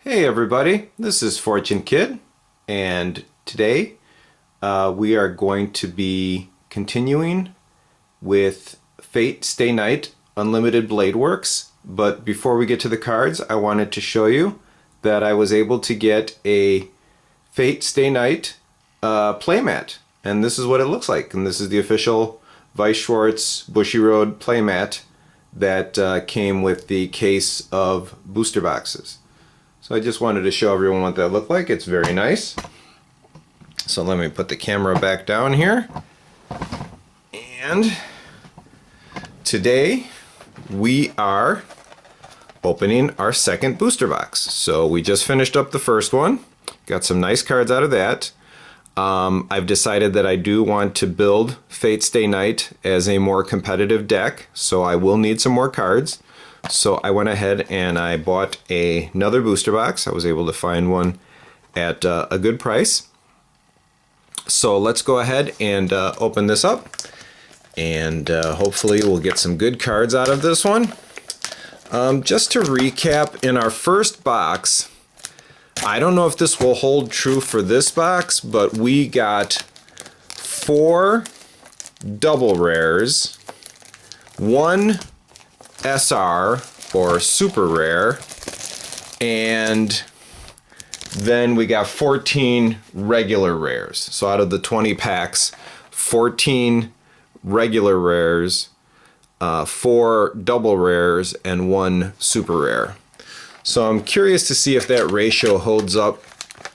Hey everybody, this is Fortune Kid, and today we are going to be continuing with Fate Stay Night Unlimited Blade Works. But before we get to the cards, I wanted to show you that I was able to get a Fate Stay Night playmat, and this is what it looks like. And this is the official Weiss Schwarz Bushy Road playmat that came with the case of booster boxes. So I just wanted to show everyone what that looked like. It's very nice. So let me put the camera back down here. And today we are opening our second booster box. So we just finished up the first one. Got some nice cards out of that. I've decided that I do want to build Fate Stay Night as a more competitive deck, so I will need some more cards. So I went ahead and I bought another booster box. I was able to find one at a good price. So let's go ahead and open this up, and hopefully we'll get some good cards out of this one. Just to recap, in our first box, I don't know if this will hold true for this box, but we got 4 double rares, 1 SR or super rare, and then we got 14 regular rares. So out of the 20 packs, 14 regular rares, 4 double rares, and 1 super rare. So I'm curious to see if that ratio holds up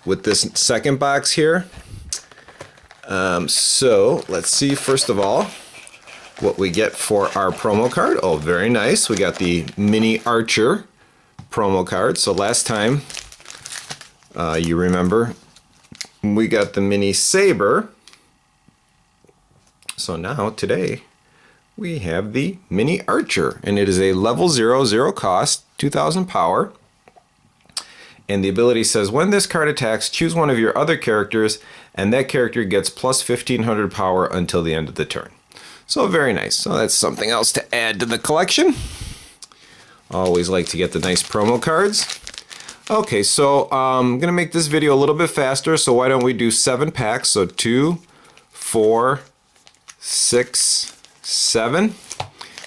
with this second box here. So let's see, first of all, what we get for our promo card. Oh, very nice. We got the Mini Archer promo card. So last time, you remember, we got the Mini Saber. So now, today, we have the Mini Archer, and it is a level 0, 0 cost, 2000 power. And the ability says, when this card attacks, choose one of your other characters, and that character gets plus 1500 power until the end of the turn. So very nice. So that's something else to add to the collection. Always like to get the nice promo cards. Okay, so I'm gonna make this video a little bit faster, so why don't we do 7 packs? So 2, 4, 6, 7,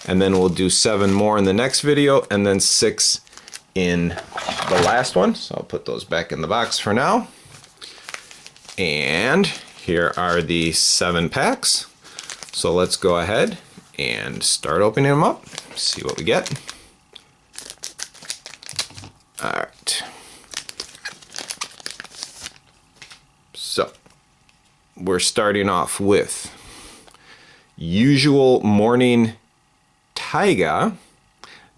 and then we'll do 7 more in the next video, and then 6 in the last one. So I'll put those back in the box for now. And here are the 7 packs. So let's go ahead and start opening them up, see what we get. All right. So we're starting off with Usual Morning Taiga.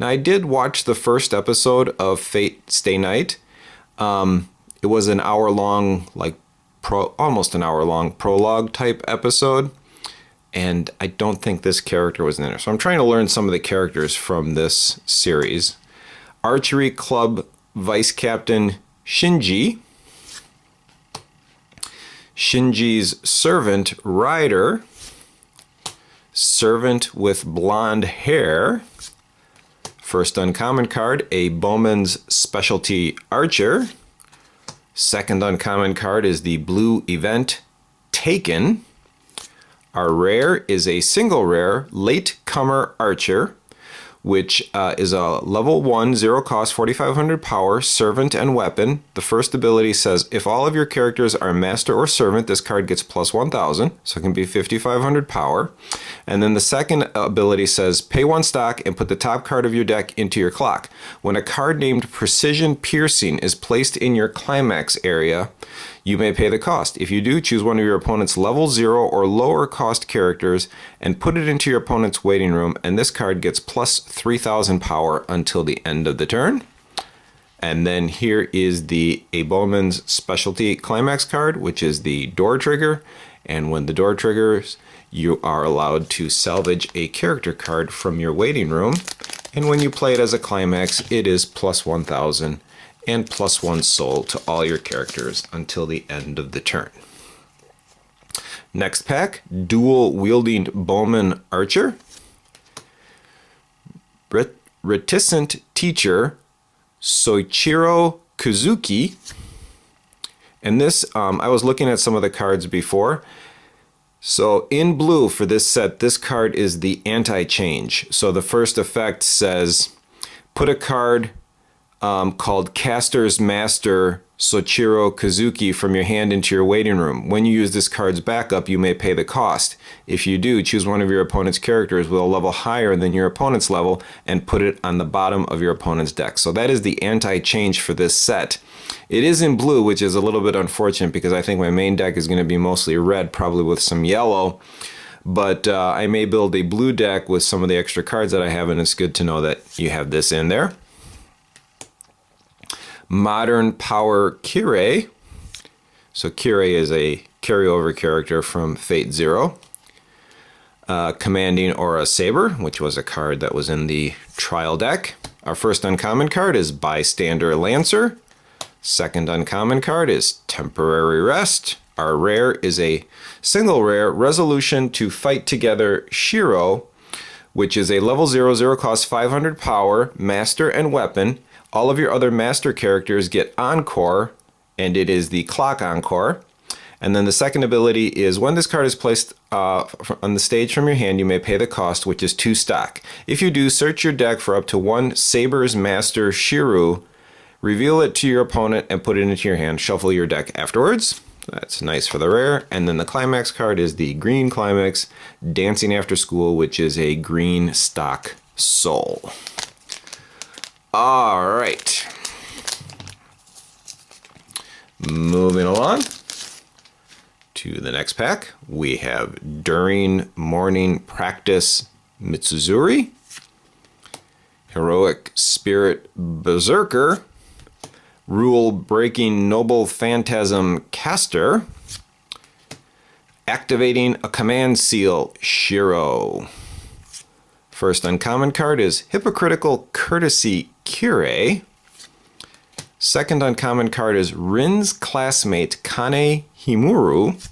Now, I did watch the first episode of Fate Stay Night. It was an hour-long, almost an hour-long prologue type episode, and I don't think this character was in there. So I'm trying to learn some of the characters from this series. Archery Club Vice Captain Shinji. Shinji's Servant Rider. Servant with blonde hair. First uncommon card, a Bowman's Specialty Archer. Second uncommon card is the Blue Event Taken. Our rare is a single rare, Latecomer Archer, which is a level 1, 0 cost, 4500 power, servant and weapon. The first ability says, if all of your characters are master or servant, this card gets plus 1000, so it can be 5500 power. And then the second ability says, pay 1 stock and put the top card of your deck into your clock. When a card named Precision Piercing is placed in your climax area, you may pay the cost. If you do, choose one of your opponent's level 0 or lower cost characters and put it into your opponent's waiting room, and this card gets plus 3000 power until the end of the turn. And then here is the A Bowman's Specialty Climax card, which is the door trigger. And when the door triggers, you are allowed to salvage a character card from your waiting room. And when you play it as a climax, it is plus 1000 and plus 1 soul to all your characters until the end of the turn. Next pack, Dual Wielding Bowman Archer. Reticent Teacher Soichiro Kazuki. And this, I was looking at some of the cards before. So in blue for this set, this card is the anti-change. So the first effect says, put a card called Caster's Master Soichiro Kazuki from your hand into your waiting room. When you use this card's backup, you may pay the cost. If you do, choose one of your opponent's characters with a level higher than your opponent's level and put it on the bottom of your opponent's deck. So that is the anti-change for this set. It is in blue, which is a little bit unfortunate because I think my main deck is going to be mostly red, probably with some yellow. But I may build a blue deck with some of the extra cards that I have, and it's good to know that you have this in there. Modern Power Kirei. So Kirei is a carryover character from Fate Zero. Commanding Aura Saber, which was a card that was in the trial deck. Our first uncommon card is Bystander Lancer. Second uncommon card is Temporary Rest. Our rare is a single rare Resolution to Fight Together Shiro, which is a level 0/0 cost 500 power, master and weapon. All of your other master characters get Encore, and it is the Clock Encore. And then the second ability is when this card is placed on the stage from your hand, you may pay the cost, which is 2 stock. If you do, search your deck for up to 1 Saber's Master Shiru, reveal it to your opponent, and put it into your hand. Shuffle your deck afterwards. That's nice for the rare. And then the Climax card is the Green Climax, Dancing After School, which is a green stock soul. All right. Moving along to the next pack, we have During Morning Practice Mitsuzuri, Heroic Spirit Berserker, Rule Breaking Noble Phantasm Caster, Activating a Command Seal Shiro. First uncommon card is Hypocritical Courtesy Kirei. Second uncommon card is Rin's classmate Kane Himuru.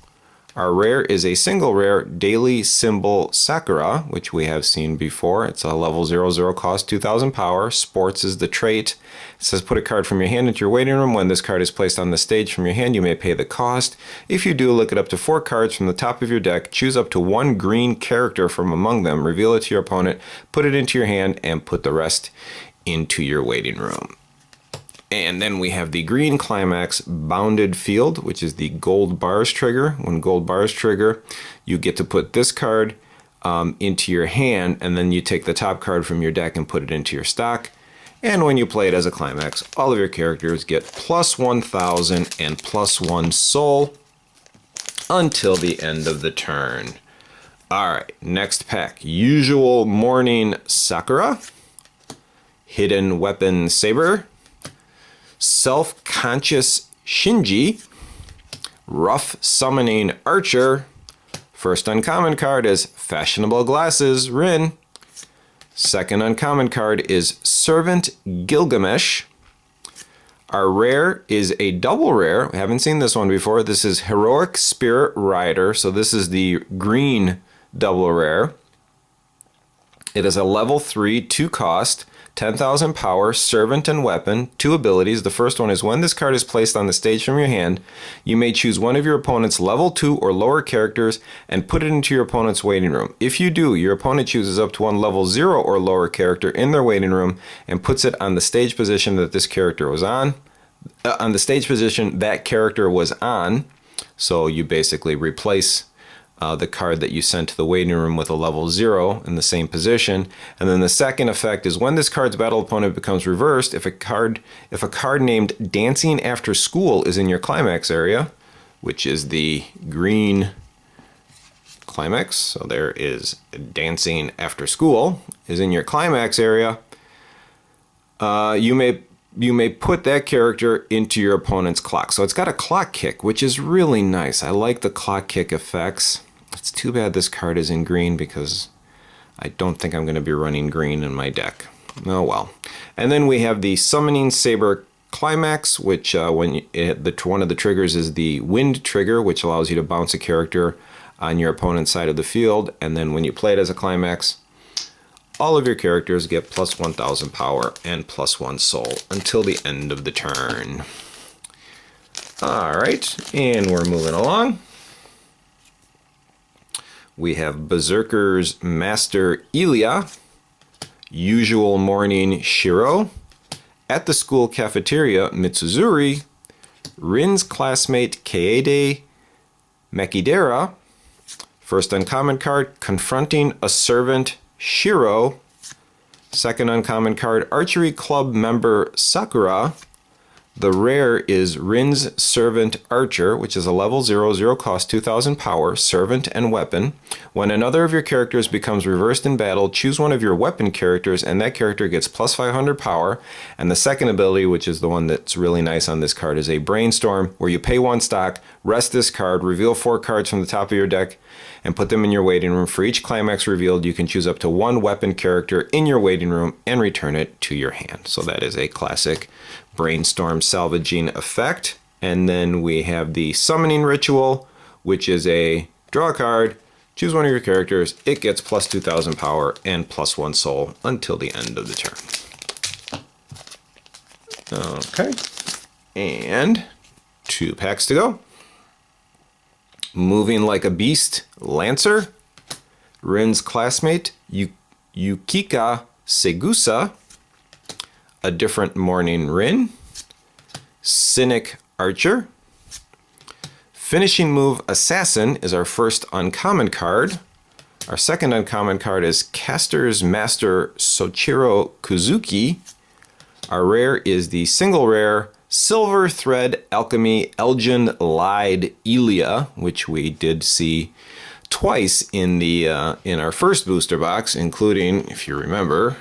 Our rare is a single rare Daily Symbol Sakura, which we have seen before. It's a level 0/0 cost 2000 power. Sports is the trait. It says put a card from your hand into your waiting room. When this card is placed on the stage from your hand, you may pay the cost. If you do, look at up to 4 cards from the top of your deck. Choose up to 1 green character from among them. Reveal it to your opponent. Put it into your hand and put the rest into your waiting room. And then we have the Green Climax Bounded Field, which is the gold bars trigger. When gold bars trigger, you get to put this card into your hand, and then you take the top card from your deck and put it into your stock. And when you play it as a climax, all of your characters get plus 1,000 and plus 1 soul until the end of the turn. All right, next pack. Usual Morning Sakura, Hidden Weapon Saber, Self-Conscious Shinji, Rough Summoning Archer. First uncommon card is Fashionable Glasses Rin. Second uncommon card is Servant Gilgamesh. Our rare is a double rare. We haven't seen this one before. This is Heroic Spirit Rider. So this is the green double rare. It is a level 3, 2 cost, 10,000 power, servant and weapon, 2 abilities. The first one is when this card is placed on the stage from your hand, you may choose one of your opponent's level 2 or lower characters and put it into your opponent's waiting room. If you do, your opponent chooses up to 1 level 0 or lower character in their waiting room and puts it on the stage position that this character was on. On the stage position that character was on. So you basically replace the card that you sent to the waiting room with a level 0 in the same position. And then the second effect is when this card's battle opponent becomes reversed, if a card named Dancing After School is in your climax area, which is the green climax, so there is Dancing After School is in your climax area, you may put that character into your opponent's clock. So it's got a clock kick, which is really nice. I like the clock kick effects. It's too bad this card is in green because I don't think I'm going to be running green in my deck. Oh well. And then we have the Summoning Saber Climax, which one of the triggers is the Wind trigger, which allows you to bounce a character on your opponent's side of the field. And then when you play it as a climax, all of your characters get plus 1,000 power and plus 1 soul until the end of the turn. All right, and we're moving along. We have Berserker's Master Ilya, Usual Morning Shiro, At the School Cafeteria Mitsuzuri, Rin's classmate Kaede Makidera, first uncommon card, Confronting a Servant Shiro, second uncommon card, Archery Club member Sakura. The rare is Rin's Servant Archer, which is a level 0/0 cost 2,000 power, servant and weapon. When another of your characters becomes reversed in battle, choose one of your weapon characters and that character gets plus 500 power. And the second ability, which is the one that's really nice on this card, is a Brainstorm, where you pay 1 stock, rest this card, reveal 4 cards from the top of your deck, and put them in your waiting room. For each climax revealed, you can choose up to 1 weapon character in your waiting room and return it to your hand. So that is a classic Brainstorm salvaging effect. And then we have the Summoning Ritual, which is a draw a card, choose one of your characters, it gets plus 2,000 power and plus 1 soul until the end of the turn. Okay, and 2 packs to go. Moving Like a Beast, Lancer, Rin's classmate, Yukika Segusa, A Different Morning Rin, Cynic Archer. Finishing Move Assassin is our first uncommon card. Our second uncommon card is Caster's Master Soichiro Kuzuki. Our rare is the single rare Silver Thread Alchemy Elgin Lied Ilya, which we did see twice in our first booster box, including, if you remember,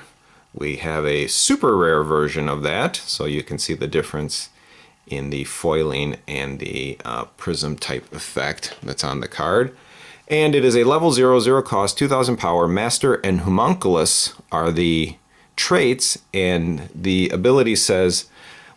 we have a super rare version of that, so you can see the difference in the foiling and the prism type effect that's on the card. And it is a level 0/0 cost, 2,000 power. Master and Homunculus are the traits, and the ability says,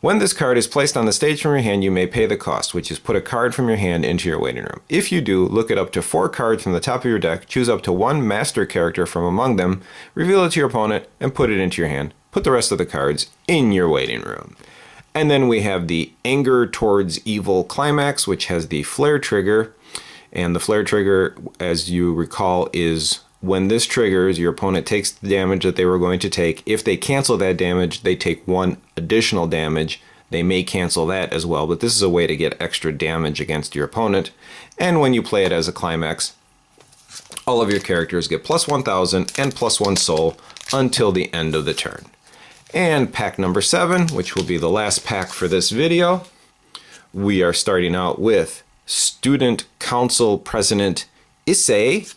when this card is placed on the stage from your hand, you may pay the cost, which is put a card from your hand into your waiting room. If you do, look at up to 4 cards from the top of your deck, choose up to 1 master character from among them, reveal it to your opponent, and put it into your hand. Put the rest of the cards in your waiting room. And then we have the Anger Towards Evil Climax, which has the flare trigger. And the flare trigger, as you recall, is when this triggers, your opponent takes the damage that they were going to take. If they cancel that damage, they take 1 additional damage. They may cancel that as well, but this is a way to get extra damage against your opponent. And when you play it as a climax, all of your characters get plus 1,000 and plus 1 soul until the end of the turn. And pack number 7, which will be the last pack for this video, we are starting out with Student Council President Issei,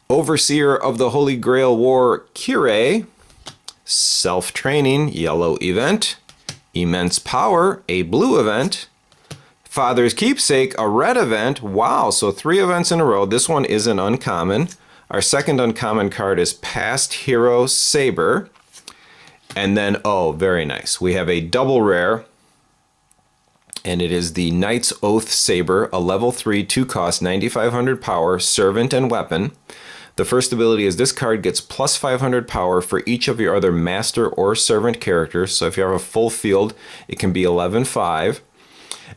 Overseer of the Holy Grail War Kirei, Self-Training Yellow Event, Immense Power, a blue event, Father's Keepsake, a red event. Wow, so 3 events in a row. This one is an uncommon. Our second uncommon card is Past Hero Saber. And then, oh, very nice, we have a double rare, and it is the Knight's Oath Saber, a level 3, 2 cost, 9,500 power, servant and weapon. The first ability is this card gets plus 500 power for each of your other master or servant characters. So if you have a full field, it can be 11/5.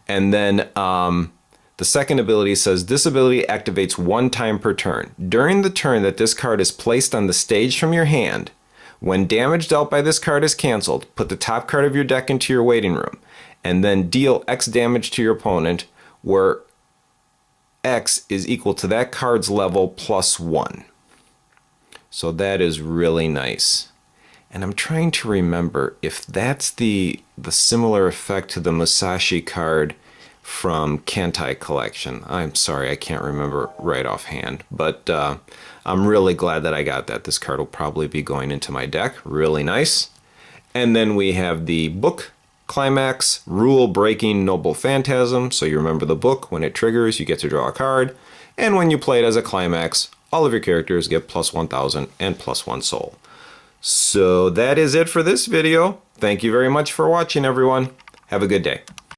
And then the second ability says this ability activates 1 time per turn. During the turn that this card is placed on the stage from your hand, when damage dealt by this card is canceled, put the top card of your deck into your waiting room, and then deal X damage to your opponent, where X is equal to that card's level plus 1. So that is really nice. And I'm trying to remember if that's the similar effect to the Musashi card from Kantai Collection. I'm sorry, I can't remember right offhand, but I'm really glad that I got that. This card will probably be going into my deck. Really nice. And then we have the book climax, Rule Breaking Noble Phantasm. So you remember the book, when it triggers, you get to draw a card. And when you play it as a climax, all of your characters get plus 1,000 and plus 1 soul. So that is it for this video. Thank you very much for watching, everyone. Have a good day.